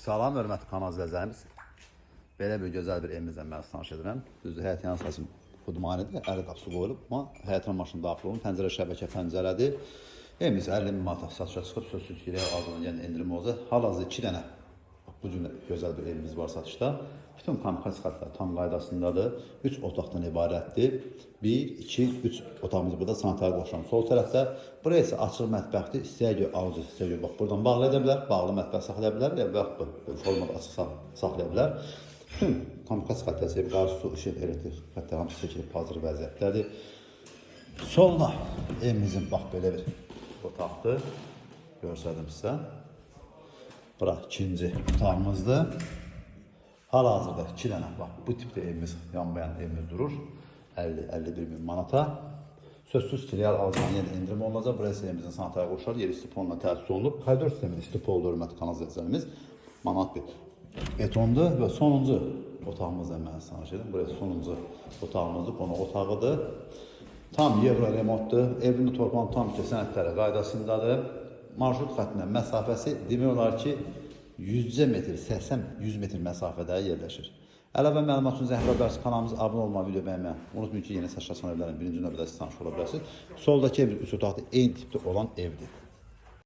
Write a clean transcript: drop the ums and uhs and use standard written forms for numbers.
Salam, hörmətli kanal izləyicilərimiz. Belə bir gözəl bir evimizdən mən tanış edirəm. Düzdür, həyət yanı səsim xudmanidir, əli qapısı qoyulub, amma həyətə maşın daxil olun, pəncərə şəbəkə pəncərədir. Evimiz 50 min manata satışa çıxıb, sözsüz ki, azından yəni endirim olacaq. Hal-hazırda 2 dənə bu cür gözəl bir evimiz var satışda. Bütün kommunikasiya xətləri tam qaydasındadır. 3 otaqdan ibarətdir. 1, 2, 3 otağımız burada sanitar qoşulan sol tərəfdə. Buraya isə açıq mətbəxdir. İstəyə görə alıcı, istəyə görə bax buradan bağlaya da bilər, bağlı mətbəx saxlaya bilər və yaxud formada açıq saxlaya bilər. Bütün kommunikasiya xətləri, qaz, su, işıq, elektrik xətləri hamısı çəkilib hazır vəziyyətdədir. Solda evimizin bax belə bir otaqdır. Görsədim sizə. Bura ikinci otağımızdır. Hal-hazırda 2 dənə bax bu tipdə evimiz, yanmayan evimiz durur. 50-51 min manata. Sözsüz ki, real alıcıdan yenə endirim olacaq. Burası evimizin sanitariya qoşular, yeri istiponla təsis olunub. Koridor sistemi istipoldur, hörmətli kanal izləyicilərimiz. Manat bir betondur və sonuncu otağımızdan mən tanış edim. Burası sonuncu otağımızdır, qonaq otağıdır. Tam Euro remontdur. Evinin torpağının tam ki sənədləri qaydasındadır. Marşrut xəttindən məsafəsi demək olar ki 100 metr, 80-100 metr məsafədə yerləşir. Əlavə məlumat üçün zəhmət olmasa kanalımıza abunə olmağı, video bəyənməyi unutmayın ki, yeni satışa çıxan evlərin birinci növbədə siz tanış ola bilərsiniz. Soldakı ev 3 otaqlı eyni tipdə olan evdir.